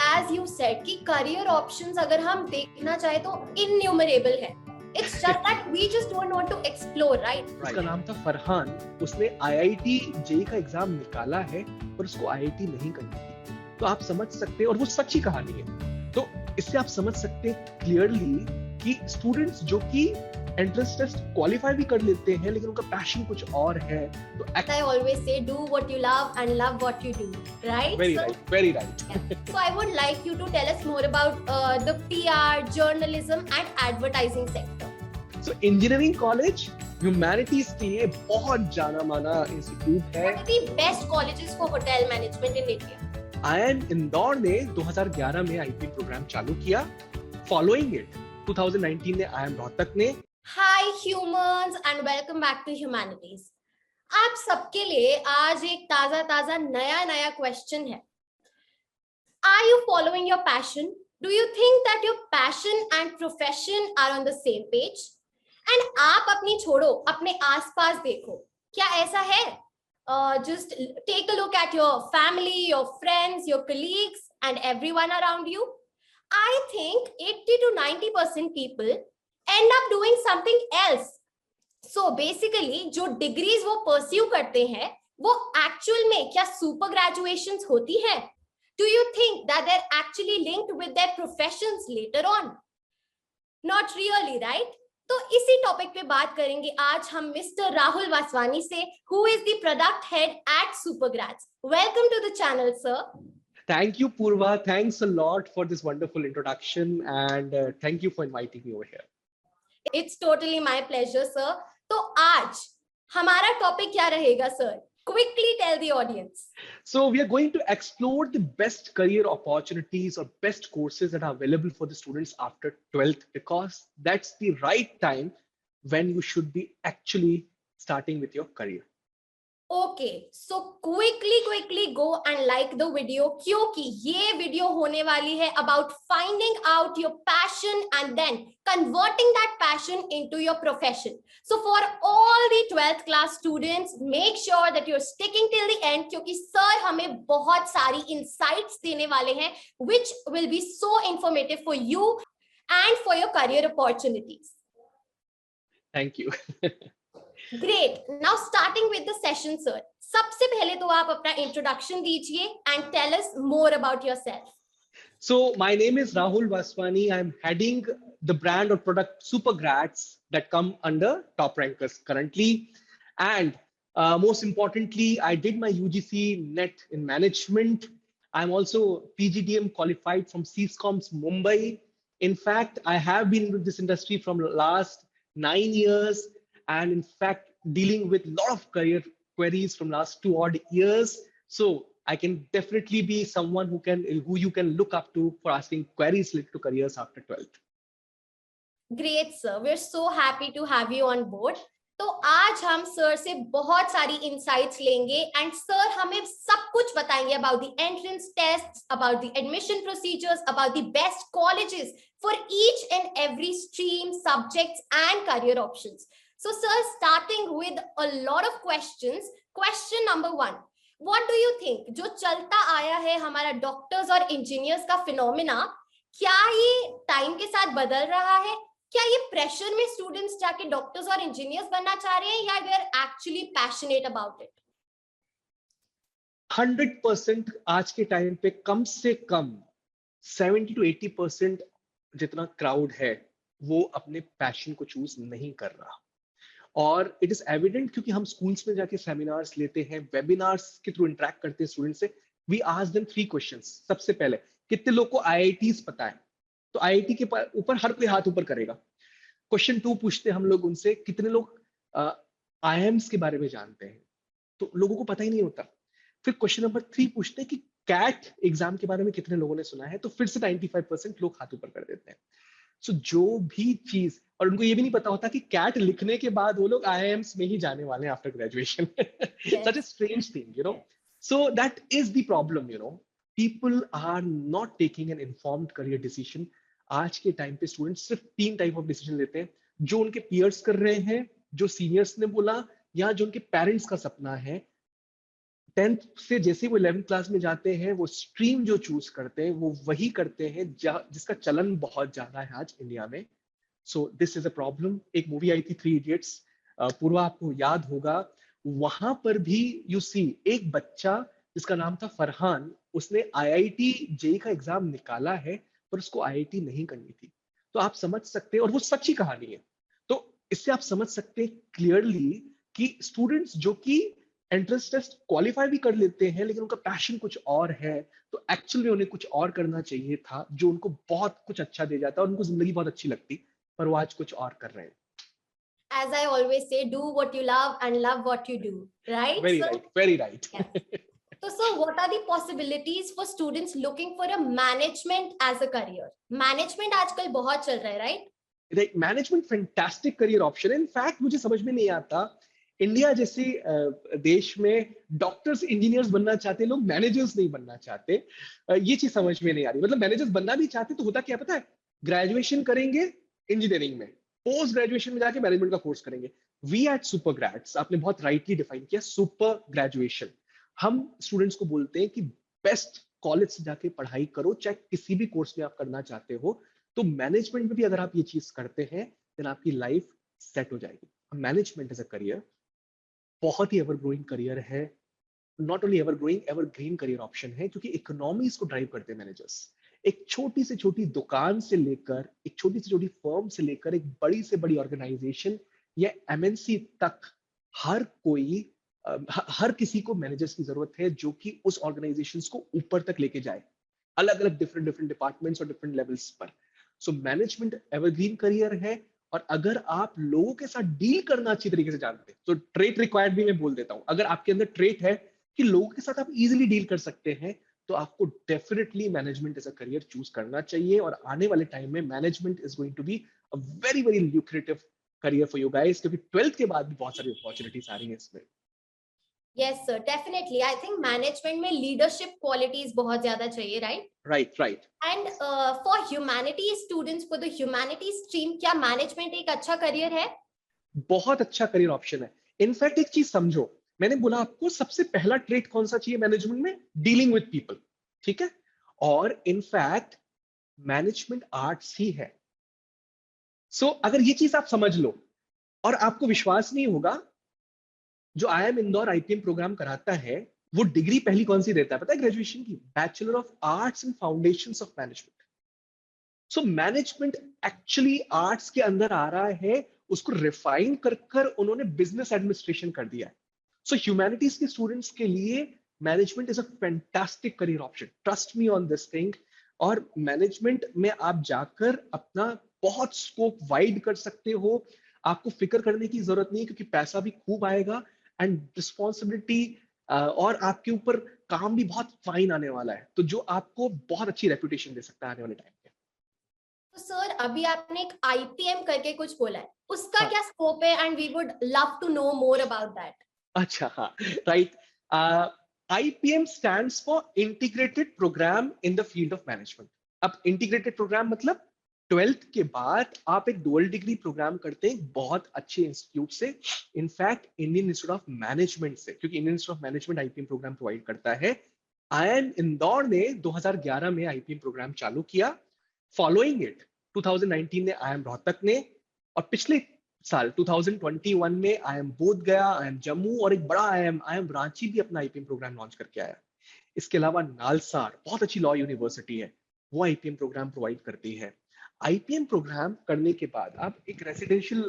as you said कि career options अगर हम देखना चाहे तो innumerable है. It's just that we just don't want to explore, right? उसका नाम था फरहान. उसने IIT जेई का एग्जाम निकाला है पर उसको IIT नहीं करनी थी. तो आप समझ सकते हैं, और वो सच्ची कहानी है. तो इससे आप समझ सकते हैं क्लियरली कि स्टूडेंट्स जो कि एंट्रेंस टेस्ट क्वालिफाई भी कर लेते हैं लेकिन उनका पैशन कुछ और है. तो I always say do what you love and love what you do, right? Very so, right, very right. Yeah. So I would like you to tell us more about the PR, journalism and advertising sector. So engineering college humanities के लिए बहुत जाना माना institute है. What are the best colleges for hotel management in India? IIM Indore ने 2011 में IB programme चालू किया. फॉलोइंग इट 2019 में IIM रोहतक ने. Hi humans and welcome back to Humanities. आप सबके लिए आज एक ताजा नया क्वेश्चन है. Are you following your passion? Do you think that your passion and profession are on the same page? And आप अपनी छोड़ो, अपने आसपास देखो, क्या ऐसा है? Just take a look at your family, your friends, your colleagues and everyone around you. I think 80 to 90% people end up doing something else. So basically जो डिग्रीज वो परस्यू करते हैं वो एक्चुअल में क्या सुपर ग्रेजुएशंस होती है? Do you think that they're actually linked with their professions later on? Not really, right? तो इसी टॉपिक पे बात करेंगे आज हम मिस्टर राहुल वासवानी से, who is the product head at Supergrads. Welcome to the channel, sir. Thank you, Purva. Thanks a lot for this wonderful introduction and thank you for inviting me over here. It's totally my pleasure, sir. तो आज हमारा topic क्या रहेगा, sir? Quickly tell the audience. So we are going to explore the best career opportunities or best courses that are available for the students after 12th, because that's the right time when you should be actually starting with your career. Okay, so quickly go and like the video क्योंकि ये video होने वाली है about finding out your passion and then converting that passion into your profession. So for all the 12th class students, make sure that you're sticking till the end क्योंकि sir हमें बहुत सारी insights देने वाले हैं which will be so informative for you and for your career opportunities. Thank you. Great. Now starting with the session, sir. सबसे पहले तो आप अपना introduction दीजिए and tell us more about yourself. So my name is Rahul Vaswani. I'm heading the brand or product Supergrads that come under Top Rankers currently. And most importantly, I did my UGC NET in management. I'm also PGDM qualified from CSCOMS Mumbai. In fact, I have been in this industry from last 9 years. And in fact, dealing with a lot of career queries from last 2 odd years. So I can definitely be someone who you can look up to for asking queries related to careers after 12th. Great, sir. We're so happy to have you on board. तो आज हम sir से बहुत सारी insights लेंगे and sir हमें सब कुछ बताएंगे about the entrance tests, about the admission procedures, about the best colleges for each and every stream, subjects and career options. So sir, starting with a lot of questions. Question number 1. What do you think? जो चलता आया है हमारा doctors और engineers का phenomena, क्या ये time के साथ बदल रहा है? क्या ये प्रेशर में स्टूडेंट्स जाके डॉक्टर्स और इंजीनियर्स बनना चाह रहे हैं या they are actually passionate about it? 100% आज के टाइम पे कम से कम 70 to 80% जितना क्राउड है वो अपने पैशन को चूज नहीं कर रहा. और इट इज एविडेंट क्योंकि हम स्कूल्स में जाके सेमिनार्स लेते हैं, वेबिनार्स के थ्रू इंटरेक्ट करते हैं स्टूडेंट से. We ask them 3 questions. सबसे पहले, कितने लोग को IITs पता है? तो IIT के ऊपर हर कोई हाथ ऊपर करेगा. क्वेश्चन 2 पूछते हैं हम लोग उनसे, कितने लोग IIMs के बारे में जानते हैं? तो लोगों को पता ही नहीं होता. फिर क्वेश्चन नंबर 3 पूछते हैं कि कैट एग्जाम के बारे में कितने लोगों ने सुना है? तो फिर से 95% लोग हाथ ऊपर कर देते हैं. सो जो भी चीज, और उनको ये भी नहीं पता होता कि कैट लिखने के बाद वो लोग IIMs में ही जाने वाले हैं after graduation. Such a strange thing, you know. So that is the problem, you know. People are not taking an informed career decision. आज के टाइम पे स्टूडेंट्स सिर्फ 3 टाइप ऑफ डिसीजन लेते हैं, जो उनके पीयर्स कर रहे हैं, जो सीनियर्स ने बोला, या जो उनके पेरेंट्स का सपना है. 10th से जैसे वो 11th क्लास में जाते हैं, वो स्ट्रीम जो चूज करते हैं वो वही करते हैं जिसका चलन बहुत ज्यादा है आज इंडिया में. So this is a problem. एक मूवी आई थी 3 इडियट्स, पूर्वा आपको याद होगा. वहां पर भी यू सी एक बच्चा जिसका नाम था फरहान, उसने आईआईटी जेई का एग्जाम निकाला है पर उसको आईआईटी नहीं करनी थी. तो आप समझ सकते हैं, और वो सच्ची कहानी है. तो इससे आप समझ सकते हैं क्लियरली कि स्टूडेंट्स जो कि एंट्रेंस टेस्ट क्वालिफाई भी कर लेते हैं लेकिन उनका पैशन कुछ और है, तो एक्चुअली उन्हें कुछ और करना चाहिए था जो उनको बहुत कुछ अच्छा दे जाता और उनको जिंदगी बहुत अच्छी लगती, पर वो आज कुछ और कर रहे हैं. As I always say, do what you love and love what you do, right? Very So, right, very right. yes. So what are the possibilities for students looking for a management as a career? Management आजकल बहुत चल रहा है, right? Management fantastic career option है. In fact मुझे समझ में नहीं आता, इंडिया जैसे देश में डॉक्टर्स इंजीनियर्स बनना चाहते लोग, मैनेजर्स नहीं बनना चाहते. ये चीज समझ में नहीं आ रही. मतलब मैनेजर्स बनना भी चाहते तो होता क्या पता है, ग्रेजुएशन करेंगे इंजीनियरिंग में, पोस्ट ग्रेजुएशन में जाके मैनेजमेंट का कोर्स करेंगे. वी एट सुपर ग्रेड्स, आपने बहुत राइटली डिफाइन किया सुपर ग्रेजुएशन. हम स्टूडेंट्स को बोलते हैं कि बेस्ट कॉलेज से जाके पढ़ाई करो, चाहे किसी भी कोर्स में आप करना चाहते हो. तो मैनेजमेंट में भी अगर आप ये चीज करते हैं देन आपकी लाइफ सेट हो जाएगी. मैनेजमेंट एज अ करियर बहुत ही एवर ग्रोइंग करियर है. Not only ever growing, ever green career option है, क्योंकि इकोनॉमीज को ड्राइव करते हैं मैनेजर्स. एक छोटी से छोटी दुकान से लेकर, एक छोटी से छोटी फर्म से लेकर एक बड़ी से बड़ी ऑर्गेनाइजेशन या एमएनसी तक, हर कोई हर किसी को मैनेजर्स की जरूरत है जो कि उस ऑर्गेनाइजेशंस को ऊपर तक लेके जाए, अलग अलग डिफरेंट डिफरेंट डिपार्टमेंट्स और डिफरेंट लेवल्स पर. सो मैनेजमेंट एवरग्रीन करियर है. और अगर आप लोगों के साथ डील करना अच्छी तरीके से जानते हैं, तो ट्रेट रिक्वायर्ड भी मैं बोल देता हूं, अगर आपके अंदर ट्रेट है कि लोगों के साथ आप इजीली डील कर सकते हैं, तो आपको definitely management as a career choose करना चाहिए. और आने वाले टाइम में management is going to be a very very lucrative career for you guys, क्योंकि 12th के बाद भी बहुत सारी अपॉर्चुनिटीज आ रही हैं इसमें. Yes, sir. Definitely. I think management में leadership qualities बहुत ज्यादा चाहिए, right? Right right. And for humanities students, for the humanities stream, क्या management एक अच्छा career है? बहुत अच्छा करियर ऑप्शन है. इनफैक्ट एक चीज समझो, मैंने बोला आपको सबसे पहला ट्रेट कौन सा चाहिए मैनेजमेंट में, डीलिंग विद पीपल. ठीक है. और इनफैक्ट मैनेजमेंट आर्ट्स ही है. सो अगर ये चीज आप समझ लो, और आपको विश्वास नहीं होगा, जो आईआईएम इंदौर आईपीएम प्रोग्राम कराता है, वो डिग्री पहली कौन सी देता है पता है, ग्रेजुएशन की, bachelor of arts in foundations of management. So management actually arts के अंदर आ रहा है, उसको रिफाइन कर कर उन्होंने बिजनेस एडमिनिस्ट्रेशन कर दिया है. सो ह्यूमैनिटीज के स्टूडेंट्स के लिए management is a fantastic career option. Trust me on this thing. और मैनेजमेंट में आप जाकर अपना बहुत स्कोप वाइड कर सकते हो. आपको फिक्र करने की जरूरत नहीं है, क्योंकि पैसा भी खूब आएगा एंड रिस्पॉन्सिबिलिटी और आपके ऊपर काम भी बहुत फाइन आने वाला है, तो जो आपको बहुत अच्छी रेपुटेशन दे सकता है आने वाले टाइम में. तो सर अभी आपने एक IPM करके कुछ बोला है, उसका हाँ. क्या स्कोप है? And we would love to know more about that. अच्छा, हाँ, right. IPM stands for integrated program in the field of management. अब इंटीग्रेटेड प्रोग्राम मतलब 12th के बाद आप एक डुअल डिग्री प्रोग्राम करते हैं बहुत अच्छे इंस्टीट्यूट से, in fact Indian institute of management से, क्योंकि Indian institute of management IPM program provide करता है. आईआईएम इंदौर ने 2011 में आईपीएम प्रोग्राम चालू किया. फॉलोइंग इट 2019 में आईआईएम रोहतक ने, और पिछले साल 2021 में आईआईएम बोध गया, आईआईएम जम्मू और एक बड़ा आईआईएम रांची भी अपना आईपीएम प्रोग्राम लॉन्च करके आया. इसके अलावा नालसार बहुत अच्छी लॉ यूनिवर्सिटी है, वो आईपीएम प्रोग्राम प्रोवाइड करती है. आईपीएम प्रोग्राम करने के बाद आप एक रेसिडेंशियल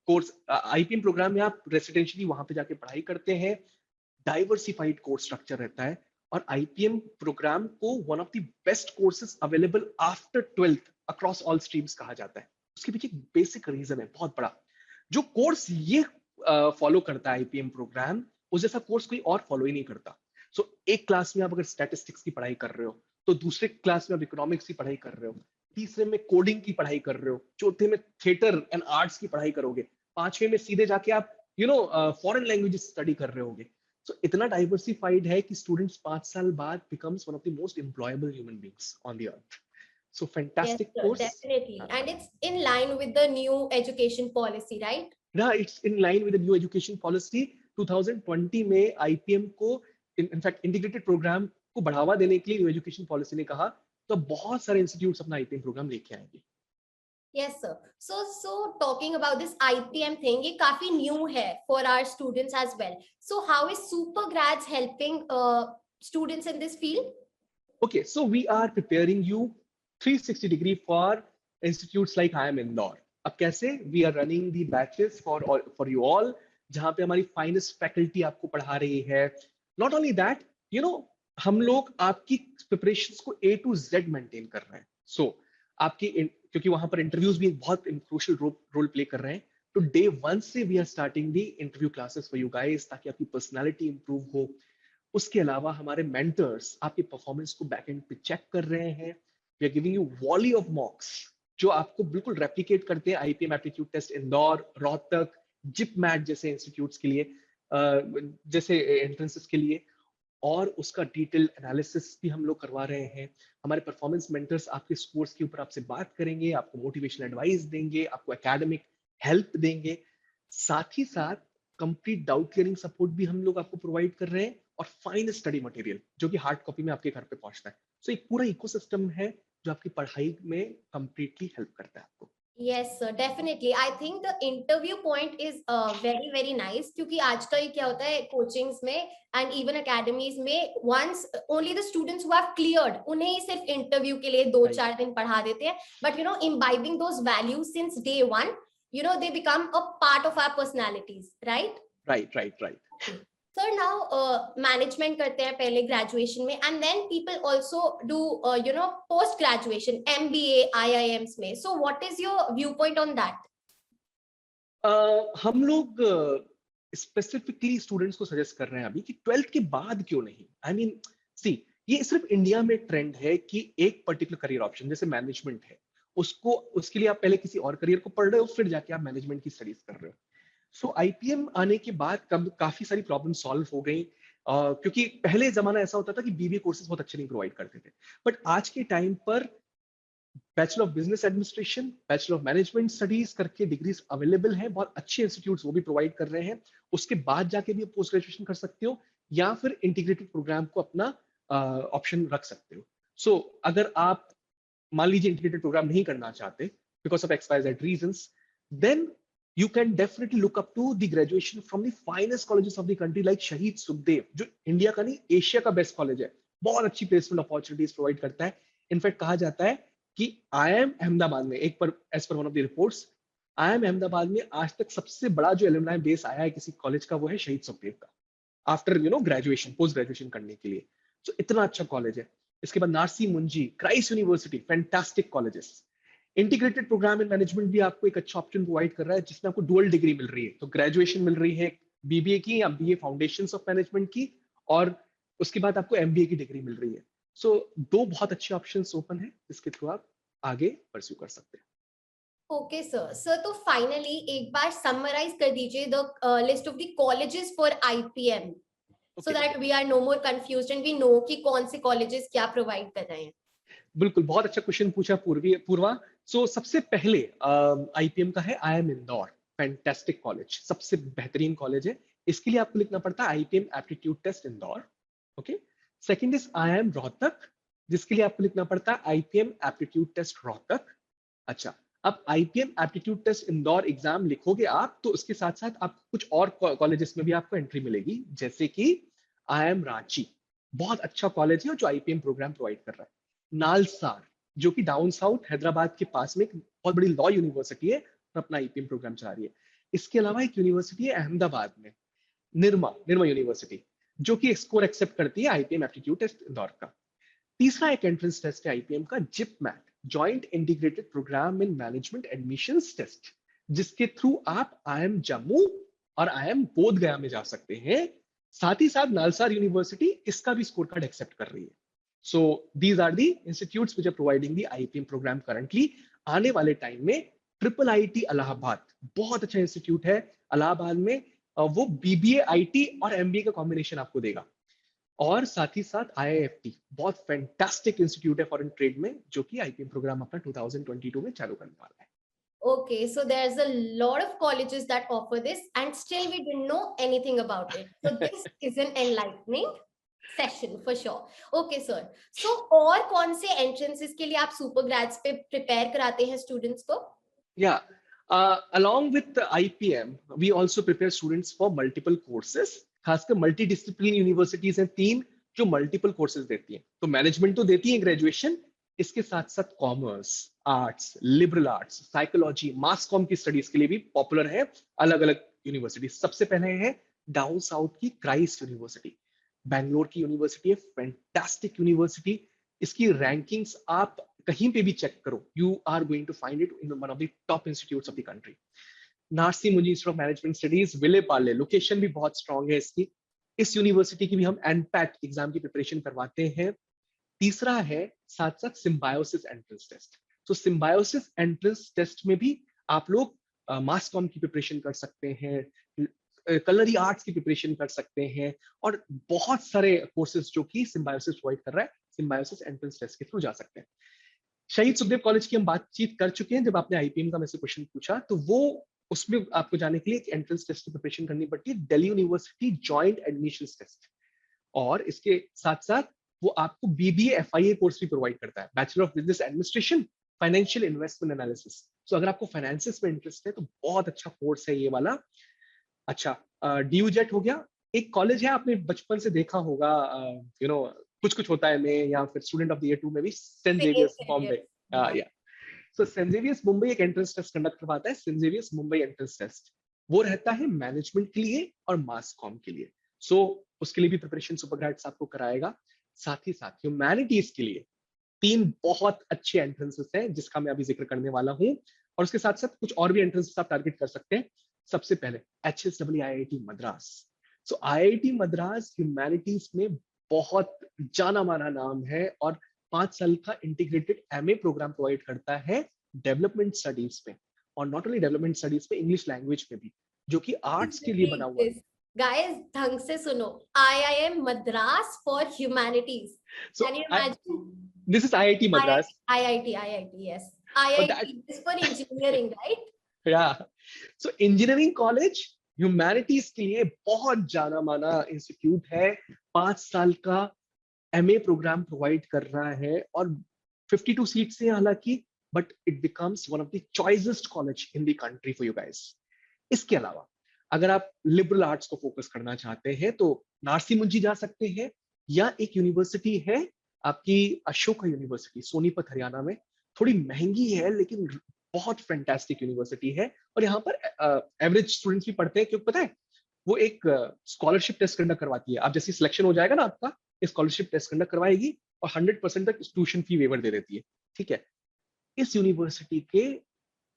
कोर्स, आईपीएम प्रोग्राम में आप रेसिडेंशियली वहां पे जाके पढ़ाई करते हैं. डाइवर्सिफाइड कोर्स स्ट्रक्चर रहता है, और आईपीएम प्रोग्राम को one of the best courses available after 12th across all streams कहा जाता है. उसके पीछे एक बेसिक रीजन है बहुत बड़ा. जो कोर्स ये फॉलो करता है आईपीएम प्रोग्राम, उस जैसा कोर्स कोई और फॉलो ही नहीं करता. सो एक क्लास में आप अगर स्टैटिस्टिक्स की पढ़ाई कर रहे हो, तो दूसरे क्लास में आप इकोनॉमिक्स की पढ़ाई कर रहे हो, तीसरे में कोडिंग की पढ़ाई कर रहे हो, चौथे में थिएटर एंड आर्ट्स की पढ़ाई करोगे, पांचवे में सीधे जाके आप फॉरेन लैंग्वेजेस स्टडी कर रहे होगे. सो इतना डाइवर्सिफाइड है कि स्टूडेंट्स 5 साल बाद becomes one of the most employable human beings on the earth. So Yes, fantastic sir, course. definitely. And it's in line with the new education policy, right? Yeah, it's in line with the new education policy. 2020 में IPM को in fact integrated programme को बढ़ावा देने के लिए new education policy ने कहा तो बहुत सारे इंस्टीट्यूट्स अपना आईपीएम प्रोग्राम लेके आएंगे. Yes, sir. So talking about this IPM thing, ये काफी new है for our students as well. So how is Super Grads helping students in this field? Okay, so we are preparing you 360 degree for institutes like IIM Indore. अब कैसे? We are running the batches for you all, जहाँ पे हमारी finest faculty आपको पढ़ा रही है. Not only that, you know, हम लोग आपकी preparations को A to Z maintain कर रहे हैं. So आपकी क्योंकि वहां पर इंटरव्यूज भी बहुत क्रूशियल रोल प्ले कर रहे हैं, तो डे 1 से we are starting the interview classes for you guys, ताकि आपकी पर्सनालिटी इंप्रूव हो. उसके अलावा हमारे मेंटर्स आपकी परफॉर्मेंस को बैक एंड पे चेक कर रहे हैं. We are giving you volley of mocks जो आपको बिल्कुल रेप्लिकेट करते हैं IPM aptitude test Indore, Rohtak, JIPMAT जैसे इंस्टीट्यूट्स के लिए, जैसे एंट्रेंसेस के लिए. और उसका डिटेल एनालिसिस भी हम लोग करवा रहे हैं. हमारे परफॉर्मेंस मेंटर्स आपके स्कोर्स के ऊपर आपसे बात करेंगे, आपको मोटिवेशनल एडवाइस देंगे, आपको एकेडमिक हेल्प देंगे. साथ ही साथ कंप्लीट डाउट क्लियरिंग सपोर्ट भी हम लोग आपको प्रोवाइड कर रहे हैं, और फाइन स्टडी मटेरियल जो कि हार्ड कॉपी में आपके घर पे पहुंचता है. सो एक पूरा इकोसिस्टम है जो आपकी पढ़ाई में कंप्लीटली हेल्प करता है आपको. Yes, sir, definitely. I think the interview point is very very nice, क्योंकि आजकल क्या होता है कोचिंग्स में and even academies में, once only the students who have cleared उन्हें ही सिर्फ इंटरव्यू के लिए 2-4 दिन पढ़ा देते हैं, but you know imbibing those values since day one, you know they become a part of our personalities, right? Right. Sir, now management करते हैं पहले graduation में, and then people also do you know post graduation MBA IIMs में. So what is your viewpoint on that? हम लोग specifically students को suggest कर रहे हैं अभी कि 12th के बाद क्यों नहीं. आई मीन सी, ये सिर्फ इंडिया में ट्रेंड है कि एक पर्टिकुलर करियर ऑप्शन जैसे मैनेजमेंट है, उसके लिए आप पहले किसी और करियर को पढ़ रहे हो, फिर जाके आप मैनेजमेंट की स्टडीज कर रहे हो. सो आईपीएम आने के बाद काफी सारी प्रॉब्लम सॉल्व हो गई, क्योंकि पहले जमाना ऐसा होता था कि बीबीए कोर्सेज बहुत अच्छे नहीं प्रोवाइड करते थे. बट आज के टाइम पर bachelor of business administration, bachelor of management studies करके डिग्रीज अवेलेबल हैं, बहुत अच्छे इंस्टीट्यूट्स वो भी प्रोवाइड कर रहे हैं. उसके बाद जाके भी पोस्ट ग्रेजुएशन कर सकते हो, या फिर इंटीग्रेटेड प्रोग्राम को अपना ऑप्शन रख सकते हो. सो अगर आप मान लीजिए इंटीग्रेटेड प्रोग्राम नहीं करना चाहते because of XYZ reasons, then you can definitely look up to the graduation from the finest colleges of the country like शहीद सुखदेव, जो इंडिया का नहीं एशिया का बेस्ट कॉलेज है. बहुत अच्छी प्लेसमेंट अपॉर्चुनिटीज प्रोवाइड करता है. इनफैक्ट कहा जाता है कि IIM अहमदाबाद में, एक पर as per one of the reports, IIM Ahmedabad में आज तक सबसे बड़ा जो एलुमनाई बेस आया है किसी कॉलेज का, वो है शहीद सुखदेव का, आफ्टर ग्रेजुएशन, पोस्ट ग्रेजुएशन करने के लिए. तो इतना अच्छा कॉलेज है. इसके बाद Narsee Monjee, Christ university, fantastic colleges. Integrated program in management भी आपको एक अच्छा ऑप्शन प्रोवाइड कर रहा है, जिसमें आपको डुअल डिग्री मिल रही है. तो ग्रेजुएशन मिल रही है बीबीए की या बीए फाउंडेशंस ऑफ मैनेजमेंट की, और उसके बाद आपको एमबीए की डिग्री मिल रही है. सो दो बहुत अच्छे ऑप्शंस ओपन है जिसके थ्रू आप आगे परस्यू कर सकते हैं. ओके सर, तो फाइनली एक बार समराइज कर दीजिए the list of the colleges for IPM, so that we are no more confused and we know कि कौन से कॉलेजेस क्या प्रोवाइड कर रहे हैं. बिल्कुल, बहुत अच्छा क्वेश्चन पूछा पूर्वा. सो सबसे पहले आईपीएम का है IIM इंदौर, फैंटास्टिक कॉलेज, सबसे बेहतरीन कॉलेज है. इसके लिए आपको लिखना पड़ता है IPM aptitude test Indore. Okay. Second is IIM Rohtak, जिसके लिए आपको लिखना पड़ता है आईपीएम एप्टीट्यूड टेस्ट रोहतक. अच्छा, अब IPM aptitude test Indore exam लिखोगे आप, तो उसके साथ साथ आप कुछ और कॉलेजेस में भी आपको एंट्री मिलेगी, जैसे कि IIM रांची, बहुत अच्छा कॉलेज है जो आईपीएम प्रोग्राम प्रोवाइड कर रहा है. नालसार, जो कि डाउन साउथ हैदराबाद के पास में एक बहुत बड़ी लॉ यूनिवर्सिटी है और अपना आईपीएम प्रोग्राम चला रही है. इसके अलावा एक यूनिवर्सिटी है अहमदाबाद में, निर्मा यूनिवर्सिटी, जो कि स्कोर एक्सेप्ट करती है आईपीएम एप्टीट्यूड टेस्ट इंदौर का. तीसरा एक एंट्रेंस टेस्ट है आईपीएम का, JIPMAT, joint integrated program in management admissions test, जिसके थ्रू आप IIM जम्मू और IIM बोध गया में जा सकते हैं. साथ ही साथ नालसार यूनिवर्सिटी इसका भी स्कोर कार्ड एक्सेप्ट कर रही है. So these are the institutes which are providing the IPM program currently. आने वाले टाइम में ट्रिपल आईटी इलाहाबाद, बहुत अच्छा इंस्टीट्यूट है इलाहाबाद में, वो बीबीए आईटी और एमबीए का कॉम्बिनेशन आपको देगा. और साथ ही साथ IIFT, बहुत फैंटास्टिक इंस्टीट्यूट है फॉरेन ट्रेड में, जो कि आईपीएम प्रोग्राम अपना 2022 में चालू करने वाला है. Okay, so there's a lot of colleges that offer this, and still we didn't know anything about it. So this isn't enlightening. Session for sure. Okay sir, so और कौन से एंट्रेंसेस के लिए आप सुपर ग्रेड्स पे prepare कराते हैं students को? Yeah. Along with the IPM, we also prepare students for multiple courses. खासकर मल्टी डिसिप्लिन यूनिवर्सिटीज हैं तीन जो मल्टीपल कोर्सेज देती हैं। तो मैनेजमेंट तो देती है ग्रेजुएशन, इसके साथ साथ commerce, arts, liberal arts, psychology, mass com की स्टडीज के लिए भी पॉपुलर है अलग अलग यूनिवर्सिटी। सबसे पहले है डाउन साउथ की क्राइस्ट यूनिवर्सिटी, बैंगलोर की यूनिवर्सिटी है, फैंटास्टिक यूनिवर्सिटी। इसकी रैंकिंग्स आप कहीं पे भी चेक करो, you are going to find it in one of the top institutes of the country. Narsee Monjee institute of management studies, Vile Parle, location भी बहुत स्ट्रांग है इसकी। इस यूनिवर्सिटी की भी हम एनपैट एग्जाम की प्रिपरेशन करवाते हैं। तीसरा है साथ साथ सिम्बायोसिस एंट्रेंस टेस्ट। तो सिम्बायोसिस एंट्रेंस टेस्ट में भी आप लोग मास कॉम की प्रिपरेशन कर सकते हैं, कलरी आर्ट्स की प्रिपरेशन कर सकते हैं, और बहुत सारे कोर्सेज जो कि सिम्बायोसिस प्रोवाइड कर रहा है, सिम्बायोसिस एंट्रेंस टेस्ट के थ्रू जा सकते हैं। शहीद सुखदेव कॉलेज की हम बातचीत कर चुके हैं, जब आपने आईपीएम का मेरे से क्वेश्चन पूछा तो वो उसमें आपको जाने के लिए एक एंट्रेंस टेस्ट की प्रिपरेशन करनी पड़ती है, Delhi university joint admission test. और इसके साथ साथ वो आपको बीबीए एफआईए कोर्स भी प्रोवाइड करता है, bachelor of business administration financial investment analysis. तो अगर आपको फाइनेंसिस में इंटरेस्ट है तो बहुत अच्छा कोर्स है ये वाला। अच्छा, डीयूजेट हो गया, एक कॉलेज है आपने बचपन से देखा होगा, यू नो कुछ कुछ होता है में, या फिर स्टूडेंट ऑफ द ईयर 2 में भी, सेंट जेवियर्स बॉम्बे। या सो सेंट जेवियर्स मुंबई एक एंट्रेंस टेस्ट कंडक्ट करवाता है, Saint Xavier's Mumbai entrance test. वो रहता है मैनेजमेंट के लिए और मास कॉम के लिए। सो उसके लिए भी प्रिपरेशन सुपर ग्रेड्स आपको कराएगा। साथ ही साथ ह्यूमैनिटीज के लिए तीन बहुत अच्छे एंट्रेंसेस हैं जिसका मैं अभी जिक्र करने वाला हूं, और उसके साथ साथ कुछ और भी एंट्रेंसेस आप टारगेट कर सकते हैं। सबसे पहले HSAA मद्रास। सो IIT मद्रास ह्यूमैनिटीज में बहुत जाना माना नाम है, और 5 साल का इंटीग्रेटेड MA प्रोग्राम प्रोवाइड करता है डेवलपमेंट स्टडीज में, और नॉट ओनली डेवलपमेंट स्टडीज में, इंग्लिश लैंग्वेज में भी, जो कि आर्ट्स के लिए बना हुआ है। गाइस ढंग से सुनो, IIM Madras for humanities. So can you imagine? this is IIT Madras. IIT, yes. But that, IIT is for engineering, right? yeah. So engineering college humanities के लिए बहुत जाना माना इंस्टीट्यूट है, 5 साल का MA प्रोग्राम प्रोवाइड कर रहा है, और 52 सीट्स हैं हालांकि, but it becomes one of the choicest college in the country for you guys. इसके अलावा अगर आप लिबरल आर्ट्स को फोकस करना चाहते हैं तो नारसी मुंजी जा सकते हैं, या एक यूनिवर्सिटी है आपकी अशोका यूनिवर्सिटी सोनीपत हरियाणा में, थोड़ी महंगी है लेकिन बहुत फैंटास्टिक यूनिवर्सिटी है, और यहाँ पर एवरेज स्टूडेंट्स भी पढ़ते हैं, क्योंकि पता है वो एक स्कॉलरशिप टेस्ट कंडक्ट करवाती है। आप जैसे सिलेक्शन हो जाएगा ना आपका, स्कॉलरशिप टेस्ट कंडक्ट करवाएगी और 100% तक ट्यूशन फी वेवर दे देती है। ठीक है, इस यूनिवर्सिटी के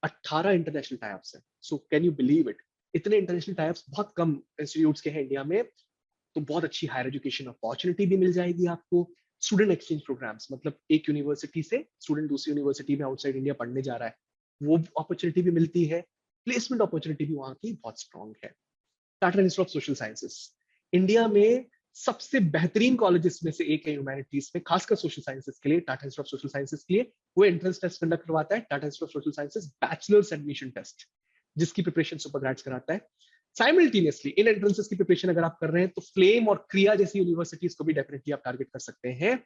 18 इंटरनेशनल टाइप्स हैं। So can you believe it, इतने इंटरनेशनल टाइप्स बहुत कम इंस्टीट्यूट्स के हैं इंडिया में। तो बहुत अच्छी हायर एजुकेशन अपॉर्चुनिटी भी मिल जाएगी आपको। स्टूडेंट एक्सचेंज प्रोग्राम्स, मतलब एक यूनिवर्सिटी से स्टूडेंट दूसरी यूनिवर्सिटी में आउटसाइड इंडिया पढ़ने जा रहा है, वो अपॉर्चुनिटी भी मिलती है। प्लेसमेंट अपॉर्चुनिटी भी वहां की बहुत स्ट्रांग है। Tata institute of social sciences India में सबसे बेहतरीन कॉलेजेस में से एक है ह्यूमैनिटीज में, खासकर सोशल साइंसेस के लिए। Tata institute of social sciences के लिए वो एंट्रेंस टेस्ट कंडक्ट करवाता है, Tata institute of social sciences bachelors admission test, जिसकी प्रिपरेशन सुपर ग्रेड्स कराता है। साइमल्टेनियसली इन एंट्रेंसेस की प्रिपरेशन अगर आप कर रहे हैं तो फ्लेम और क्रिया जैसी यूनिवर्सिटीज को भी डेफिनेटली आप टारगेट कर सकते हैं।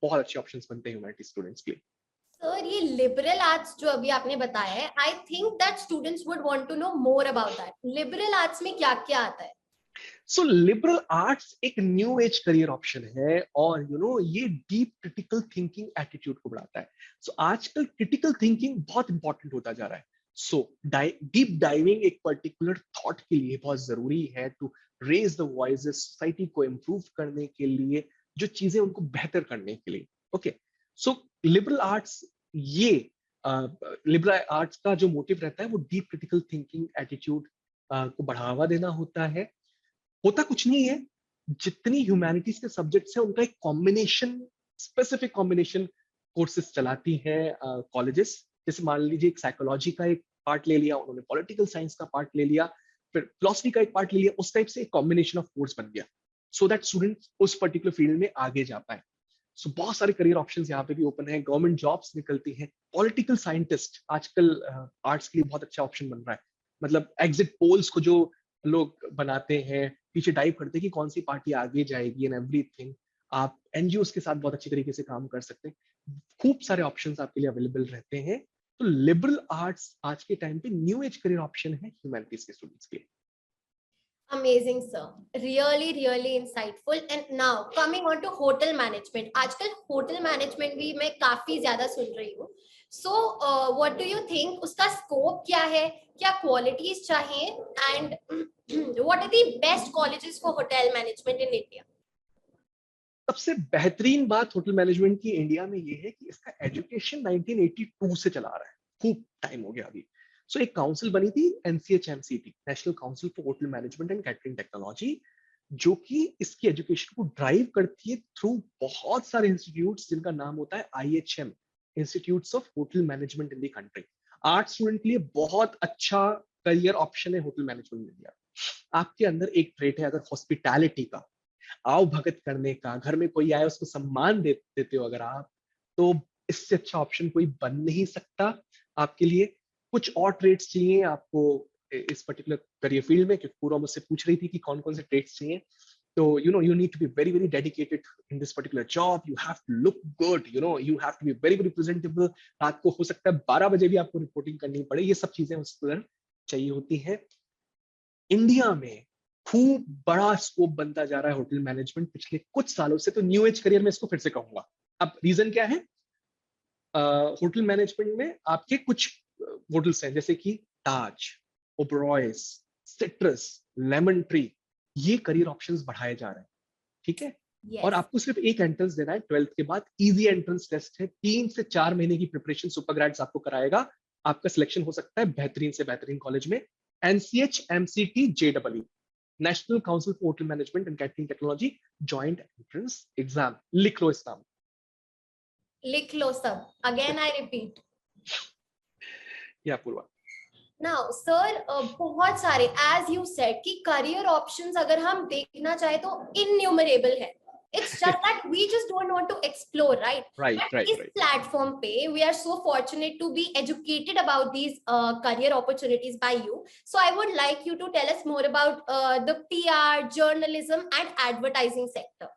बहुत अच्छे ऑप्शंस बनते हैं ह्यूमैनिटीज स्टूडेंट्स के लिए। सर ये लिबरल आर्ट्स जो अभी आपने बताया है, I think that students would want to know more about that. Liberal arts में क्या क्या आता है? सो लिबरल आर्ट्स एक न्यू एज करियर ऑप्शन है, और ये डीप क्रिटिकल थिंकिंग एटीट्यूड को बढ़ाता है। सो आजकल क्रिटिकल थिंकिंग बहुत इंपॉर्टेंट होता जा रहा है। सो डीप डाइविंग एक पर्टिकुलर थॉट के लिए बहुत जरूरी है, to raise the voices, society को इम्प्रूव करने के लिए, जो चीजें उनको बेहतर करने के लिए। ओके, सो लिबरल आर्ट्स, ये लिबरल आर्ट्स का जो मोटिव रहता है वो डीप क्रिटिकल थिंकिंग एटीट्यूड को बढ़ावा देना होता है। होता कुछ नहीं है, जितनी ह्यूमैनिटीज के सब्जेक्ट्स हैं उनका एक कॉम्बिनेशन, स्पेसिफिक कॉम्बिनेशन कोर्सेज चलाती हैं कॉलेजेस। जैसे मान लीजिए एक साइकोलॉजी का एक पार्ट ले लिया उन्होंने, पॉलिटिकल साइंस का पार्ट ले लिया, फिर फिलोसफी का एक पार्ट ले लिया, उस टाइप से एक कॉम्बिनेशन ऑफ कोर्स बन गया, सो दैट स्टूडेंट उस पर्टिकुलर फील्ड में आगे जा पाए। सो बहुत सारे करियर ऑप्शंस यहाँ पे भी ओपन है, गवर्नमेंट जॉब्स निकलती हैं। पॉलिटिकल साइंटिस्ट आजकल आर्ट्स के लिए बहुत अच्छा ऑप्शन बन रहा है। मतलब एग्जिट पोल्स को जो लोग बनाते हैं, पीछे डाइव करते हैं कि कौन सी पार्टी आगे जाएगी एंड एवरीथिंग, आप एनजीओ के साथ बहुत अच्छी तरीके से काम कर सकते हैं। खूब सारे ऑप्शंस आपके लिए अवेलेबल रहते हैं। तो लिबरल आर्ट्स आज के टाइम पे न्यू एज करियर ऑप्शन है ह्यूमैनिटीज के स्टूडेंट्स के लिए। Amazing, sir. Really, really insightful. And now coming on to hotel management. आजकल hotel management भी मैं काफी ज्यादा सुन रही हूँ. So, what do you think? उसका scope क्या है? क्या qualities चाहिए? And what are the best colleges for hotel management in India? सबसे बेहतरीन बात होटल मैनेजमेंट की इंडिया में ये है कि इसका एजुकेशन 1982 से चला आ रहा है, खूब टाइम हो गया अभी। सो एक काउंसिल बनी थी NCHMCT, national council for hotel management and catering technology, जो कि इसकी एजुकेशन को ड्राइव करती है थ्रू बहुत सारे इंस्टीट्यूट्स जिनका नाम होता है IHM, institutes of hotel management in the country. Art student के लिए बहुत अच्छा करियर ऑप्शन है होटल मैनेजमेंट इंडिया। आपके अंदर एक ट्रेट है अगर हॉस्पिटैलिटी का, आओ भगत करने का, घर में कोई आए उसको सम्मान देते हो अगर आप, तो इससे अच्छा ऑप्शन कोई बन नहीं सकता आपके लिए। कुछ और ट्रेड्स चाहिए आपको इस पर्टिकुलर करियर फील्ड में, क्योंकि पूरा मुझसे पूछ रही थी कि कौन कौन से ट्रेड्स चाहिए। तो you need to be very very dedicated in this particular job. You have to look good, you have to be very very presentable. रात को हो सकता है 12 बजे भी आपको रिपोर्टिंग करनी पड़े, ये सब चीजें उस पर चाहिए होती है। इंडिया में खूब बड़ा स्कोप बनता जा रहा है होटल मैनेजमेंट पिछले कुछ सालों से, तो न्यू एज करियर में इसको फिर से कहूंगा। अब रीजन क्या है? होटल मैनेजमेंट में आपके कुछ होटल्स हैं जैसे कि ताज, ओबरॉयज, सिट्रस, लेमन ट्री, ये करियर ऑप्शंस बढ़ाए जा रहे हैं, ठीक है। Yes. और आपको सिर्फ एक एंट्रेंस देना है 12th के बाद, इजी एंट्रेंस टेस्ट है, 3 से 4 महीने की प्रिपरेशन सुपर ग्रेड्स आपको कराएगा, आपका सिलेक्शन हो सकता है बेहतरीन से बेहतरीन कॉलेज में। NCHMCT JEE, national council for hotel management and catering technology, joint entrance exam. लिख लो इस नाम, लिख लो सब. Again, I repeat. या पूर्वा। Now, sir, बहुत सारे as you said कि career options अगर हम देखना चाहे तो innumerable है. It's just that we just don't want to explore, right? Right, But right, इस right. platform पे we are so fortunate to be educated about these career opportunities by you. So I would like you to tell us more about the PR, journalism, and advertising sector.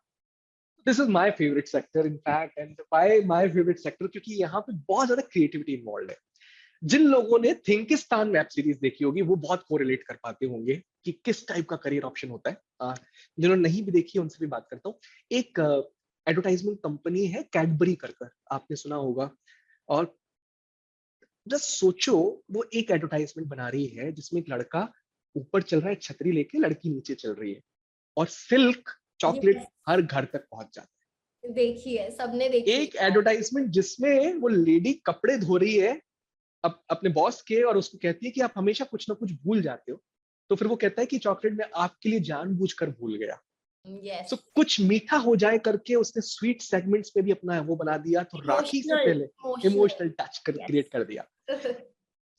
This is my favorite sector, in fact, and why my favorite sector? क्योंकि यहाँ पे बहुत ज्यादा creativity involve है। जिन लोगों ने थिंकिस्तान web series देखी होगी वो बहुत कोरिलेट कर पाते होंगे कि किस टाइप का करियर ऑप्शन होता है। जिन्होंने नहीं भी देखी उनसे भी बात करता हूँ। एक एडवर्टाइजमेंट कंपनी है कैडबरी कर, आपने सुना होगा। और जस्ट सोचो, वो एक एडवर्टाइजमेंट बना रही है जिसमें एक लड़का ऊपर चल रहा है छतरी लेके, लड़की नीचे चल रही है, और सिल्क चॉकलेट Yes. हर घर तक पहुंच जाता है। देखिए, सबने देखी एक एडवर्टाइजमेंट जिसमें वो लेडी कपड़े धो रही है अपने बॉस के, और उसको कहती है कि आप हमेशा कुछ ना कुछ भूल जाते हो, तो फिर वो कहता है कि चॉकलेट में आपके लिए जानबूझकर भूल गया। Yes. तो कुछ मीठा हो जाए करके उसने स्वीट सेगमेंट्स पे भी अपना वो बना दिया, तो राखी से पहले इमोशनल टच क्रिएट कर दिया।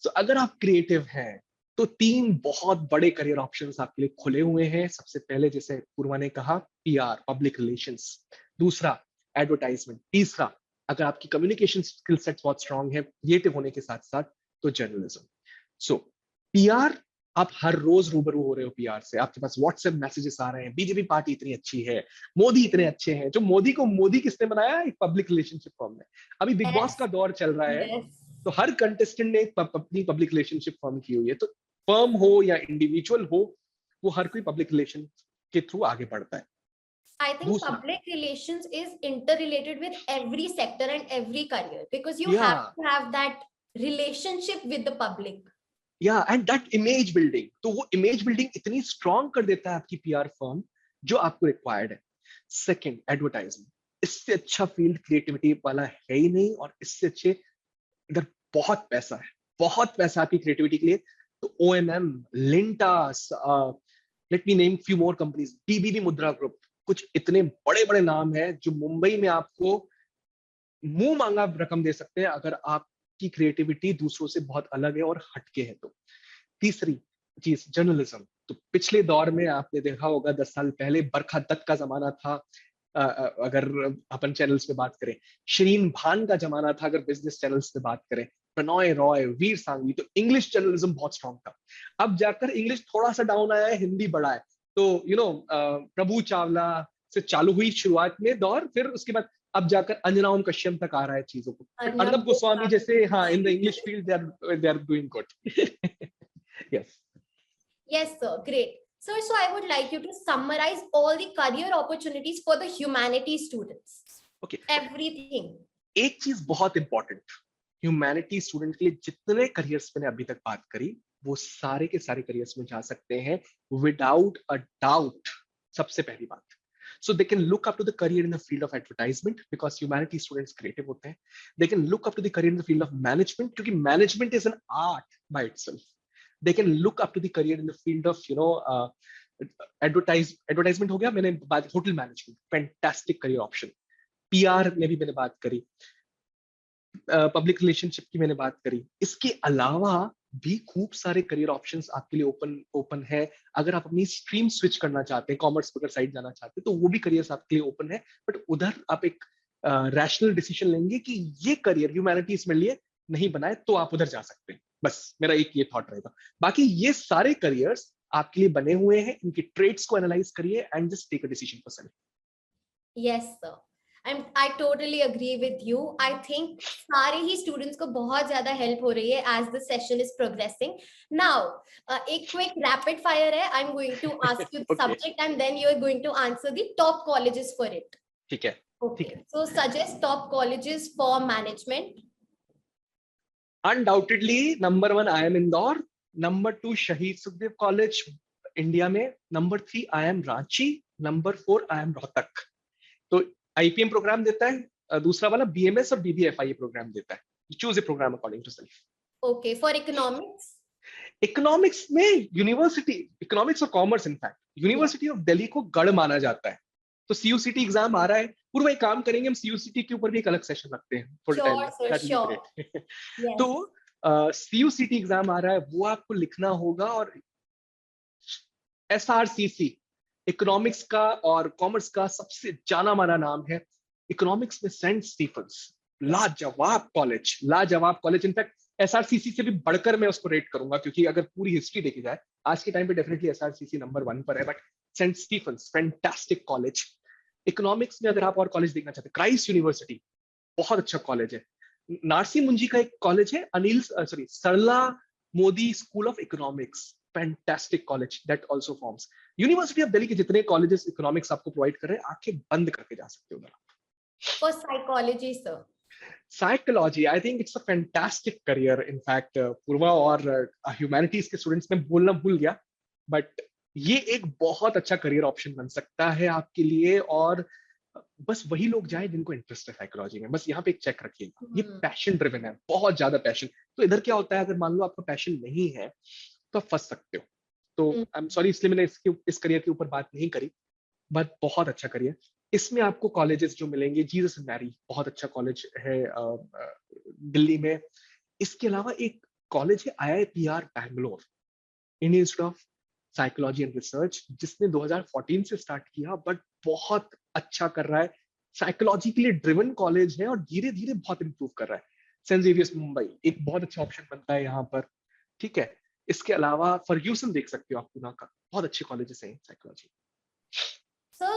तो अगर आप क्रिएटिव हैं तो 3 बहुत बड़े करियर ऑप्शंस आपके लिए खुले हुए हैं। सबसे पहले, जैसे पूर्वा ने कहा, PR, पब्लिक रिलेशंस। दूसरा, एडवर्टाइजमेंट। तीसरा, अगर आपकी कम्युनिकेशन स्किल सेट्स बहुत स्ट्रांग है क्रिएटिव होने के साथ साथ, तो जर्नलिज्म। सो PR, आप हर रोज रूबरू हो रहे हो PR से, आपके पास व्हाट्सएप मैसेजेस आ रहे हैं, बीजेपी पार्टी इतनी अच्छी है, मोदी इतने अच्छे हैं। जो मोदी को मोदी किसने बनाया? एक पब्लिक रिलेशनशिप फर्म ने। अभी बिग बॉस का दौर चल रहा है, तो हर कंटेस्टेंट ने अपनी पब्लिक रिलेशनशिप फर्म की हुई है। तो फर्म हो या इंडिविजुअल हो, वो हर कोई पब्लिक रिलेशन के थ्रू आगे बढ़ता है। I think public relations is interrelated with every sector and every career because you have to have that relationship with the public. Yeah, and that image building, तो वो image building इतनी strong कर देता है आपकी PR फर्म जो आपको required है। Second, advertisement. इससे अच्छा फील्ड क्रिएटिविटी वाला है ही नहीं, और इससे अच्छे अगर बहुत पैसा आपकी क्रिएटिविटी के लिए, तो OMM, Lintas, let me name few more companies, BBB मुद्रा ग्रुप, कुछ इतने बड़े बड़े नाम हैं जो मुंबई में आपको मुंह मांगा रकम दे सकते हैं अगर आपकी क्रिएटिविटी दूसरों से बहुत अलग है और हटके है तो। तीसरी चीज, जर्नलिज्म। तो पिछले दौर में आपने देखा होगा 10 साल पहले बरखा दत्त का जमाना था, अगर अपन चैनल्स पे बात करें, शरीन भान का जमाना था अगर बिजनेस चैनल्स पे बात करें, प्रणॉय रॉय, वीर सांघवी, तो इंग्लिश जर्नलिज्म बहुत स्ट्रॉन्ग था। अब जाकर इंग्लिश थोड़ा सा डाउन आया है, हिंदी बढ़ा है। तो प्रभु चावला, से चालू हुई शुरुआत में दौर, फिर उसके बाद अब जाकर अंजना ओम कश्यप तक आ रहा है चीजों को। अर्नब गोस्वामी जैसे, हाँ, in the English field they are doing good. Yes, Yes, sir. Great. Sir, so I would like you to summarize all the career opportunities for the humanities students. Okay. Everything. एक चीज बहुत इंपॉर्टेंट, ह्यूमैनिटी स्टूडेंट के लिए जितने careers मैंने अभी तक बात करी, वो सारे के सारे करियर्स में जा सकते हैं विदाउट अ डाउट। सबसे पहली बात, so they can look up to the career in the field of advertisement because humanity students creative होते हैं। they can look up to the career in the field of management क्योंकि management is an art by itself। they can look up to the career in the field of advertisement हो गया, मैंने बात hotel management, fantastic career option. PR में भी मैंने बात करी, पब्लिक रिलेशनशिप की मैंने बात करी। इसके अलावा भी खूब सारे करियर ऑप्शंस आपके लिए ओपन है। अगर आप अपनी स्ट्रीम स्विच करना चाहते हैं, कॉमर्स अगर साइड जाना चाहते हैं, तो वो भी करियर्स आपके लिए ओपन है। बट उधर आप एक रैशनल डिसीजन लेंगे कि ये करियर ह्यूमैनिटीज में लिए नहीं बनाए तो आप उधर जा सकते हैं। बस मेरा एक ये थॉट रहेगा। बाकी ये सारे करियर्स आपके लिए बने हुए हैं, इनके ट्रेड्स को एनालाइज करिए and just take a decision for self. Yes, sir. I totally agree with you. I think सारे ही students को बहुत ज्यादा help हो रही है as the session is progressing. Now, एक quick rapid fire है. I'm going to ask you the Okay. subject and then you're going to answer the top colleges for it. ठीक है। Okay. So suggest top colleges for management. Undoubtedly number 1 I am Indore, number 2 शहीद Sukhdev college India में, number 3 I am Ranchi, number 4 I am Rohtak. तो IPM programme देता है, दूसरा वाला BMS और बीबीएफआई प्रोग्राम देता है। Choose a program according to self. Okay. For economics. Economics में यूनिवर्सिटी, इकोनॉमिक्स और commerce in fact university of Delhi को गढ़ माना जाता है। तो सीयूसीटी एग्जाम आ रहा है, पूर्व एक काम करेंगे, हम सीयूसीटी के ऊपर भी एक अलग सेशन रखते हैं फुल टाइम में। Sure, sir, sure. Yes. तो सीयूसीटी एग्जाम आ रहा है, वो आपको लिखना होगा। और एसआरसीसी इकोनॉमिक्स का और कॉमर्स का सबसे जाना माना नाम है। इकोनॉमिक्स में सेंट स्टीफंस, लाजवाब कॉलेज, लाजवाब कॉलेज। इनफैक्ट एसआरसीसी से भी बढ़कर मैं उसको रेट करूंगा, क्योंकि अगर पूरी हिस्ट्री देखी जाए आज के टाइम पे डेफिनेटली एसआरसीसी नंबर 1 पर है। But Saint Stephen's fantastic college. Economics में अगर आप और कॉलेज देखना चाहते हैं, क्राइस्ट यूनिवर्सिटी बहुत अच्छा कॉलेज है। नारसी मुंजी का एक कॉलेज है, Sarla Modi school of economics, fantastic college that also forms. University of Delhi के जितने कॉलेजेस इकोनॉमिक्स आपको प्रोवाइड कर रहे हैं, आंखें बंद करके जा सकते हो उधर। For psychology, sir. Psychology, I think it's a fantastic career. In fact Purva और ह्यूमैनिटीज के स्टूडेंट्स में बोलना भूल गया, बट ये एक बहुत अच्छा करियर ऑप्शन बन सकता है आपके लिए। और बस वही लोग जाए जिनको इंटरेस्ट है साइकोलॉजी में। बस यहाँ पे एक चेक रखिएगा, ये पैशन ड्रिवन है, बहुत ज्यादा पैशन। तो इधर क्या होता है, अगर मान लो आपका पैशन नहीं है तो आप फंस सकते हो। तो आई एम सॉरी, इसलिए मैंने इस करियर के ऊपर बात नहीं करी, बट बहुत अच्छा करियर। इसमें आपको कॉलेजेस जो मिलेंगे, जीसस एंड मैरी बहुत अच्छा कॉलेज है दिल्ली में। इसके अलावा एक कॉलेज है IIPR Bangalore, Indian institute of psychology and research, जिसने 2014 से स्टार्ट किया, बट बहुत अच्छा कर रहा है। साइकोलॉजी के लिए ड्रिवन कॉलेज है और धीरे धीरे बहुत इंप्रूव कर रहा है। सेंट जेवियर्स मुंबई एक बहुत अच्छा ऑप्शन बनता है यहाँ पर, ठीक है। इसके अलावा फर्ग्यूसन देख सकते हो आप, पुणे का, बहुत अच्छे कॉलेजेस हैं psychology. So,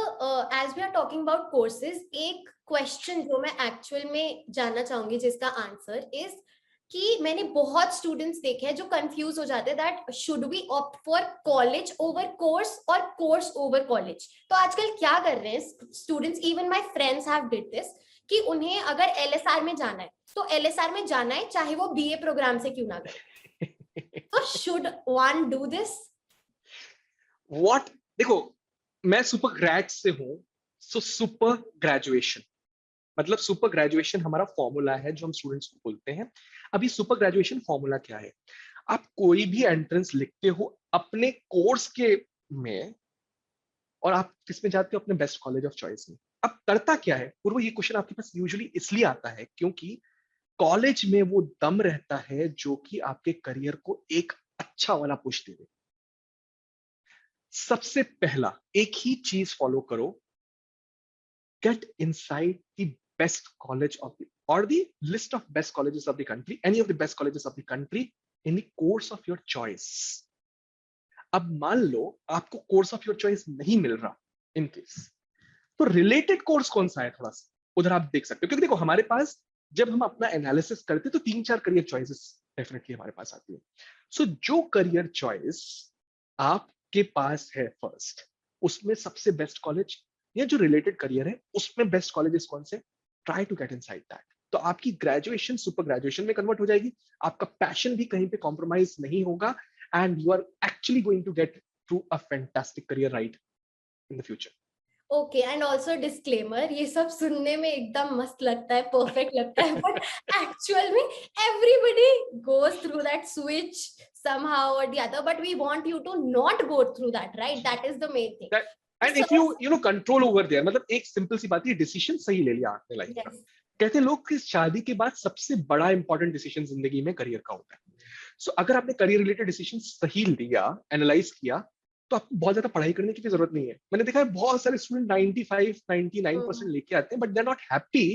as we are talking about courses, एक क्वेश्चन जो मैं एक्चुअल में जानना चाहूंगी जिसका आंसर इज कि मैंने बहुत स्टूडेंट्स देखे हैं जो कंफ्यूज हो जाते हैं that should we opt for college over course और कोर्स ओवर कॉलेज। तो आजकल क्या कर रहे हैं students, even my friends have did this, कि उन्हें अगर एलएसआर में जाना है तो एलएसआर में जाना है, चाहे वो बीए प्रोग्राम से क्यों ना करे। तो should one do this? What, देखो, मैं सुपर ग्रेड से हूं, सो सुपर ग्रेजुएशन मतलब सुपर ग्रेजुएशन हमारा फॉर्मूला है जो हम स्टूडेंट्स को बोलते हैं। अभी सुपर ग्रेजुएशन फॉर्मूला क्या है, आप कोई भी एंट्रेंस लिखते हो अपने कोर्स के में, और आप किसमें जाते हो, अपने बेस्ट कॉलेज ऑफ चॉइस में। अब करता क्या है पूर्व, ये क्वेश्चन आपके पास यूजुअली इसलिए आता है क्योंकि कॉलेज में वो दम रहता है जो कि आपके करियर को एक अच्छा वाला पुश दे। सबसे पहला एक ही चीज फॉलो करो, get inside the best college of the और the list of best colleges of the country, any of the best colleges of the country in the course of your choice. अब मान लो आपको course of your choice नहीं मिल रहा, in case तो related course कौन सा है, थोड़ा सा उधर आप देख सकते हो, क्योंकि देखो हमारे पास जब हम अपना एनालिसिस करते हैं तो 3-4 करियर चॉइसेस डेफिनेटली हमारे पास आती है। सो जो करियर चॉइस आपके पास है फर्स्ट, उसमें सबसे बेस्ट कॉलेज या जो रिलेटेड करियर है उसमें बेस्ट कॉलेजेस कौन से, try to get inside that. तो आपकी ग्रेजुएशन सुपर ग्रेजुएशन में कन्वर्ट हो जाएगी, आपका पैशन भी कहीं पे कॉम्प्रोमाइज नहीं होगा, and you are actually going to get through a fantastic career right in the future. Okay, and also disclaimer, ये सब सुनने में एकदम मस्त लगता है, परफेक्ट लगता है, बट एक्चुअल में everybody goes through that switch somehow or the other, but we want you to not go through that, right? That is the main thing. And So if you no control over their, मतलब एक simple सी बात है, decision सही ले लिया आपने life का। yes, कहते हैं लोग कि शादी के बाद सबसे बड़ा इंपॉर्टेंट डिसीजन जिंदगी में करियर का होता है। सो अगर आपने करियर रिलेटेड डिसीजन सही लिया, एनालाइज किया, तो आपको बहुत ज्यादा पढ़ाई करने की भी जरूरत नहीं है। मैंने देखा है बहुत सारे स्टूडेंट 95-99% लेके आते हैं, but they are not happy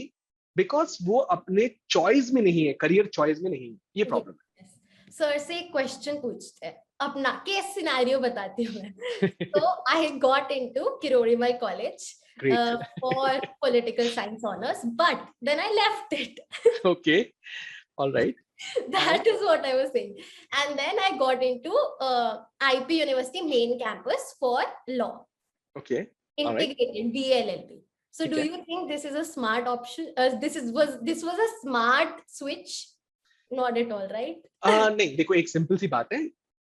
because वो अपने चॉइस में नहीं है, करियर चॉइस में नहीं है, ये प्रॉब्लम yes. सर से एक क्वेश्चन पूछते हैं, अपना केस सिनेरियो बताती हूँ मैं। है। So I got into Kirori College great. for political science honors, but then I left it. Okay, alright. That is what I was saying. And then I got into IP University main campus for law, okay, alright, integrated BLLB. So ठीक do है। you think this is a smart option? This was a smart switch? Not at all, right? नहीं, देखो एक simple सी बात है,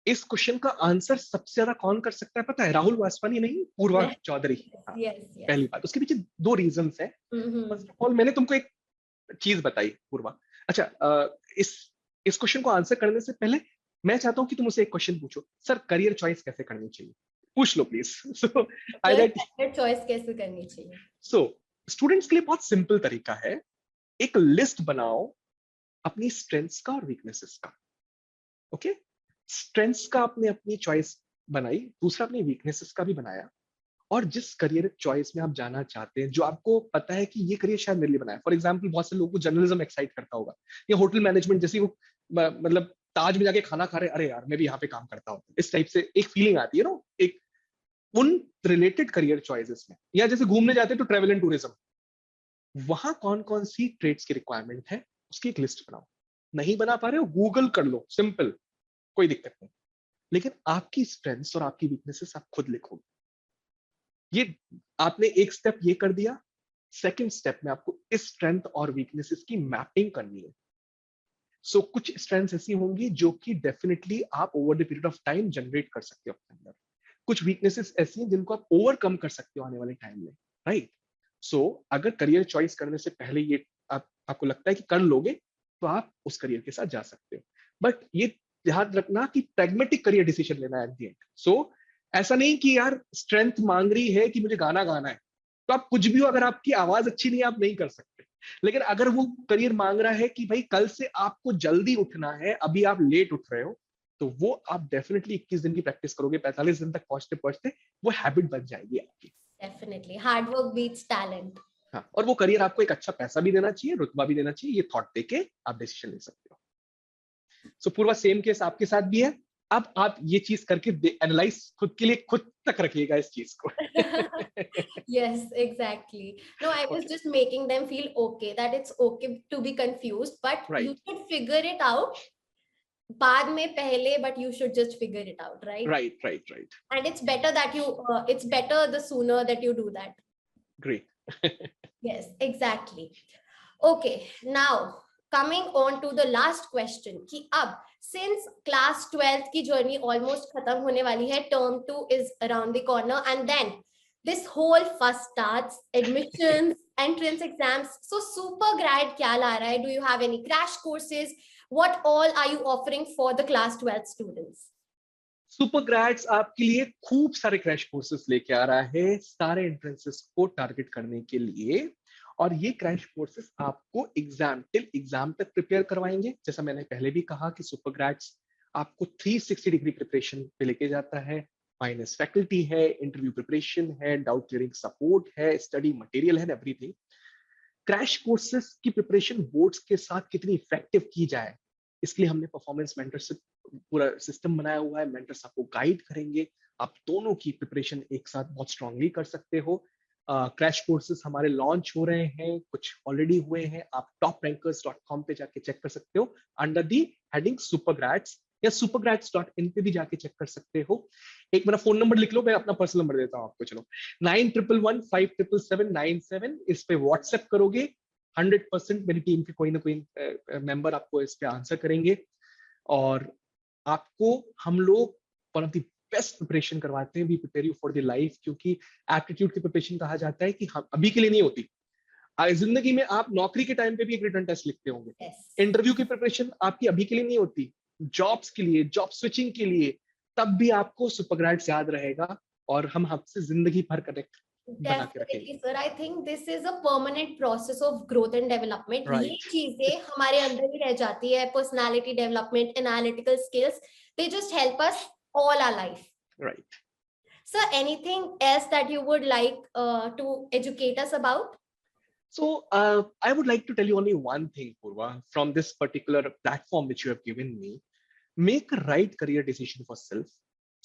इस question का answer सबसे ज्यादा कौन कर सकता है पता है? राहुल वासवानी नहीं, पूर्वा Yes, चौधरी। हाँ, yes, yes. पहली बात, उसके पीछे 2 रीजंस है। Mm-hmm. फर्स्ट ऑफ ऑल मैंने तुमको एक चीज बताई पूर्वा। अच्छा, इस क्वेश्चन को आंसर करने से पहले मैं चाहता हूं कि तुम उसे एक क्वेश्चन पूछो, सर करियर चॉइस कैसे करनी चाहिए, पूछ लो please. So I that Career choice कैसे करनी चाहिए? सो स्टूडेंट्स के लिए बहुत सिंपल तरीका है, एक लिस्ट बनाओ अपनी स्ट्रेंथ्स का और वीकनेसेस का। ओके, स्ट्रेंथ्स का आपने अपनी चॉइस बनाई, दूसरा अपनी वीकनेसेस का भी बनाया, और जिस करियर चॉइस में आप जाना चाहते हैं, जो आपको पता है कि ये करियर शायद मेरे लिए बना है। फॉर एग्जांपल बहुत से लोगों को जर्नलिज्म एक्साइट करता होगा, या होटल मैनेजमेंट, जैसे वो मतलब ताज में जाके खाना खा रहे, अरे यार मैं भी यहाँ पे काम करता हूँ, इस टाइप से एक फीलिंग आती है ना, एक उन रिलेटेड करियर चॉइसेस में। या जैसे घूमने जाते हैं तो ट्रेवल एंड टूरिज्म, वहां कौन कौन सी ट्रेड्स की रिक्वायरमेंट है उसकी एक लिस्ट बनाओ। नहीं बना पा रहे हो, गूगल कर लो, सिंपल, कोई दिक्कत नहीं। लेकिन आपकी स्ट्रेंथ्स और आपकी वीकनेसेस आप खुद लिखोगे। ये आपने एक स्टेप ये कर दिया, सेकंड स्टेप में आपको इस स्ट्रेंथ और वीकनेसेस की मैपिंग करनी है। सो कुछ स्ट्रेंथ्स ऐसी होंगी जो कि डेफिनेटली आप over the period of time generate कर सकते हो अपने अंदर, कुछ वीकनेसेस ऐसी हैं जिनको आप ओवरकम कर सकते हो आने वाले टाइम में, राइट? सो अगर करियर चॉइस करने से पहले ये आपको लगता है कि कर लोगे, तो आप उस करियर के साथ जा सकते हो। बट ये ध्यान रखना कि प्रैग्मेटिक करियर डिसीजन लेना है एट द एंड। सो ऐसा नहीं कि यार स्ट्रेंथ मांग रही है कि मुझे गाना गाना है, तो आप कुछ भी हो, अगर आपकी आवाज अच्छी नहीं है आप नहीं कर सकते। लेकिन अगर वो करियर मांग रहा है कि भाई कल से आपको जल्दी उठना है, अभी आप लेट उठ रहे हो, तो वो आप डेफिनेटली 21 दिन की प्रैक्टिस करोगे, 45 दिन तक पहुंचते पहुंचते वो हैबिट बन जाएगी आपकी। Definitely, hard work beats talent. हाँ, और वो करियर आपको एक अच्छा पैसा भी देना चाहिए, रुतबा भी देना चाहिए, ये थॉट देके आप डिसीजन ले सकते हो। सो पूर्वा सेम केस आपके साथ भी है। अब आप ये चीज करके एनालाइज खुद के लिए खुद तक रखिएगा इस चीज को। Yes, exactly. No, I was Okay. just making them feel okay, that it's okay to be confused, but Right. you should figure it out. बाद में पहले, but you should just figure it out, right? Right. And it's better that it's better the sooner that you do that. Great. Yes, exactly. Okay, now coming on to the last question कि अब since class 12th की journey almost खत्म होने वाली है, term 2 is around the corner, and then this whole fuss starts, admissions, entrance exams. So super grad क्या ला रहा है? Do you have any crash courses? What all are you offering for the class 12 students? Super grades आपके लिए खूब सारे crash courses लेके आ रहा है, सारे एंट्रेंसेस को टारगेट करने के लिए। और ये क्रैश कोर्सेज आपको एग्जाम टिल एग्जाम तक प्रिपेयर करवाएंगे। जैसा मैंने पहले भी कहा कि सुपर ग्रेड्स आपको 360 डिग्री प्रिपरेशन पे लेके जाता है, माइनस फैकल्टी है, इंटरव्यू प्रिपरेशन है, डाउट क्लियरिंग सपोर्ट है, स्टडी मटेरियल है, एवरीथिंग। क्रैश कोर्सेज की प्रिपरेशन बोर्ड्स के साथ कितनी इफेक्टिव की जाए, इसलिए हमने परफॉर्मेंस मेंटरशिप पूरा सिस्टम बनाया हुआ है। मेंटर्स आपको गाइड करेंगे, आप दोनों की प्रिपरेशन एक साथ बहुत स्ट्रांगली कर सकते हो। क्रैश कोर्सेज हमारे लॉन्च हो रहे हैं, कुछ ऑलरेडी हुए हैं, आप toprankers.com पे जाके चेक कर सकते हो अंडर दी हेडिंग सुपरग्रेड्स, या supergrads.in पे भी जाके चेक कर सकते हो। एक मेरा फोन नंबर लिख लो, मैं अपना पर्सनल नंबर देता हूँ आपको, चलो 9111577797, इस पे व्हाट्सएप करोगे 100% मेरी टीम के कोई ना कोई मेंबर आपको इस पे आंसर करेंगे, और आपको हम लोग one of the best preparation करवाते हैं, we prepare you for the life, क्योंकि एप्टीट्यूड की प्रिपरेशन कहा जाता है कि हम अभी के लिए नहीं होती, जिंदगी में आप नौकरी के टाइम पे भी एक रिटन टेस्ट लिखते होंगे, इंटरव्यू की प्रिपरेशन आपकी अभी के लिए नहीं होती, जॉब्स के लिए, जॉब स्विचिंग के लिए, तब भी आपको सुपरग्रेड्स याद रहेगा, और हम आपसे जिंदगी भर कनेक्ट बना के रखेंगे। Definitely, sir. I think this is a permanent process of growth and development. ये Right. चीजें हमारे अंदर ही रह जाती है, personality development, analytical skills. They just help us all our life. Right. Sir, anything else that you would like to educate us about? So I would like to tell you only one thing, Purva, from this particular platform which you have given me. Make a right career decision for self.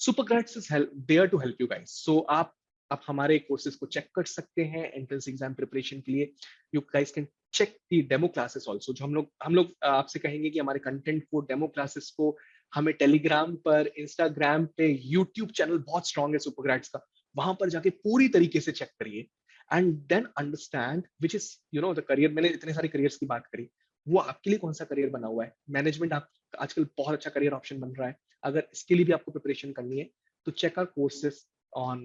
Supergrads is there to help you guys. So आप हमारे courses को check कर सकते हैं entrance exam preparation के लिए. You guys can check the demo classes also, जो हम लोग आपसे कहेंगे कि हमारे कंटेंट को, डेमो क्लासेस को हमें टेलीग्राम पर, इंस्टाग्राम पे, यूट्यूब चैनल बहुत स्ट्रॉन्ग है सुपरग्रेड्स का, वहां पर जाके पूरी तरीके से चेक करिए and then understand which is the career. मैंने इतने सारे करियर्स की बात करी, वो आपके लिए कौन सा करियर बना हुआ है. मैनेजमेंट आप आजकल बहुत अच्छा करियर ऑप्शन बन रहा है. अगर इसके लिए भी आपको प्रिपरेशन करनी है तो check out courses on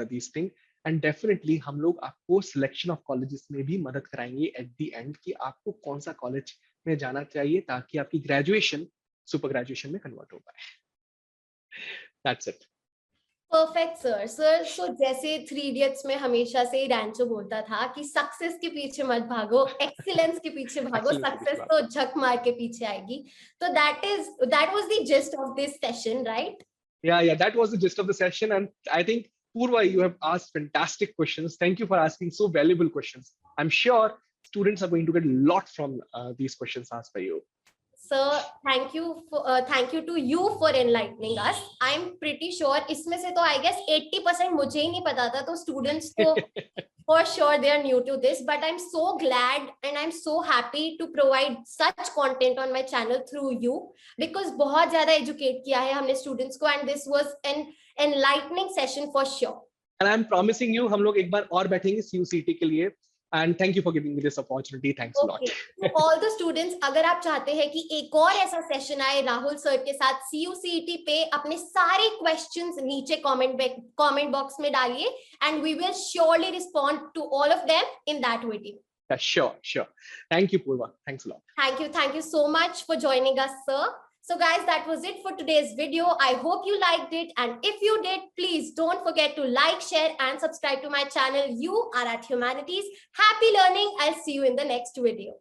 these thing, and definitely हम लोग आपको सिलेक्शन ऑफ कॉलेजेस में भी मदद कराएंगे एट द एंड कि आपको कौन सा कॉलेज में जाना चाहिए ताकि आपकी ग्रेजुएशन सुपर ग्रेजुएशन में कन्वर्ट हो पाए. That's it. Perfect sir. Sir so जैसे 3 इडियट्स में हमेशा से रैंचो बोलता था कि सक्सेस के पीछे मत भागो, एक्सीलेंस के पीछे भागो, सक्सेस तो झक मार के पीछे आएगी. तो that was the gist of this session, right? Yeah, that was the gist of the session, and I think Purva, you have asked fantastic questions. Thank you for asking so valuable questions. I'm sure students are going to get a lot from these questions asked by you. Sir, thank you to you for enlightening us. I'm pretty sure इसमें से तो I guess 80% मुझे ही नहीं पता था, तो students तो for sure they are new to this, but I'm so glad and I'm so happy to provide such content on my channel through you, because बहुत ज़्यादा educate किया है हमने students को, and this was an enlightening session for sure. And I'm promising you हम लोग एक बार और बैठेंगे CUCET के लिए. And thank you for giving me this opportunity. Thanks a lot. To all the students, अगर आप चाहते हैं कि एक और ऐसा सेशन आए राहुल सर के साथ CUCET पे, अपने सारे क्वेश्चंस नीचे कमेंट बॉक्स में डालिए, and we will surely respond to all of them in that video. Sure. Thank you, Purva. Thanks a lot. Thank you so much for joining us, sir. So guys, that was it for today's video. I hope you liked it, and if you did, please don't forget to like, share and subscribe to my channel. You are at Humanities. Happy learning. I'll see you in the next video.